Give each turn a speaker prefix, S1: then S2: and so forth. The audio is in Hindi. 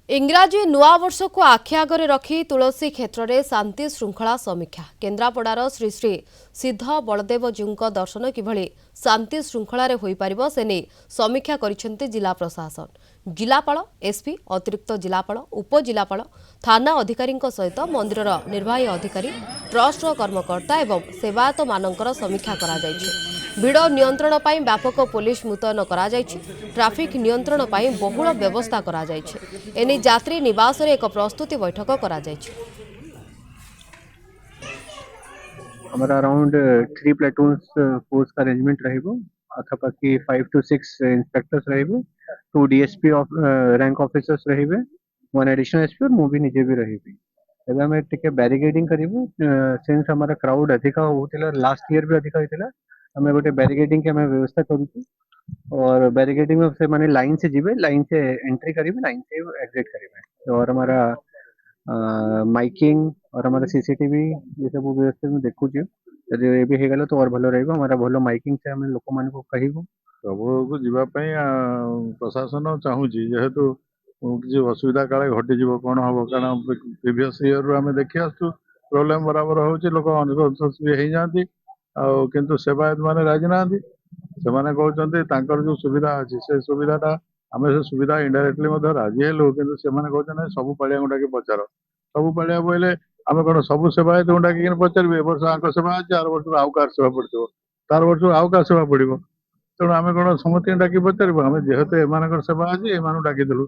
S1: इंग्राजी नुआ वर्ष को आखि आगे रखी तुलसी क्षेत्र में शांति श्रृंखला समीक्षा केन्द्रापड़ार श्री श्री सिद्ध बलदेव जीव दर्शन किभली शांति श्रृंखला हो पार से नहीं समीक्षा करिसेंति जिला प्रशासन जिलापाल एसपी अतिरिक्त जिलापाल उपजिलापाल थाना अधिकारी सहित मंदिर निर्वाही अधिकारी ट्रस्ट कर्मकर्ता एवं सेवायत मानकर समीक्षा करा जायछि। भिड़ नियंत्रण पर व्यापक पुलिस मुतयन करा जायछि। ट्राफिक नियंत्रण पर बहुल व्यवस्था करा जायछि। एने यात्री निवास रे एक प्रस्तुति बैठक करा जायछि।
S2: हमारा अराउंड 3 प्लेटून्स फोर्स का अरेंजमेंट रहेगा अथापाकी 5 to 6 इंस्पेक्टर्स रहेबे 2 डीएसपी रैंक ऑफिसर्स रहेबे 1 एडिशनल एसपी और मु भी निजे भी रहेबे। एबे हमें टिके बैरिकेडिंग करिबो सिंस हमारा क्राउड अधिका होतिला लास्ट ईयर भी अधिका होतिला हमें गोटे बैरिकेडिंग के हमें व्यवस्था करूछु और बैरिकेडिंग में से माने लाइन से जीवे लाइन से एंट्री करिबे लाइन से एग्जिट करिबे और हमारा माइकिंग और हमारा सीसीटीवी ये सब व्यवस्था में देखु यदि ये भी हेगला तो और भलो रहइबो हमारा भलो माइकिंग से हम लोक मान को कहिबो
S3: सबको जीवा पई प्रशासन चाहूची जेहेतु किसी असुविधा काले घटी जीव कौन हम कारण प्रीवियस ईयर रू आम देखी आसु प्रोब्लेम बराबर होची लोक अनकॉन्शियस भी हो जाती किंतु सेवायत माने राजी ना से कहते तांकर जो सुविधा अच्छी से सुविधाटा आम से सुविधा इनडायरेक्टली राजी हेलु कि कहते सब पाड़िया डाक पचार सब पाड़िया बोले आम कौन सब सेवायत डाक पचारे ए वर्ष आंक सेवा अच्छे आर वर्ष आउ कार सेवा पड़ो तार वर्ष आउ क्या सेवा पड़ो तेणु आम कौन समस्त डाक पचारू आम जेहेतु एम सेवा अच्छी एम डाकिदेलु।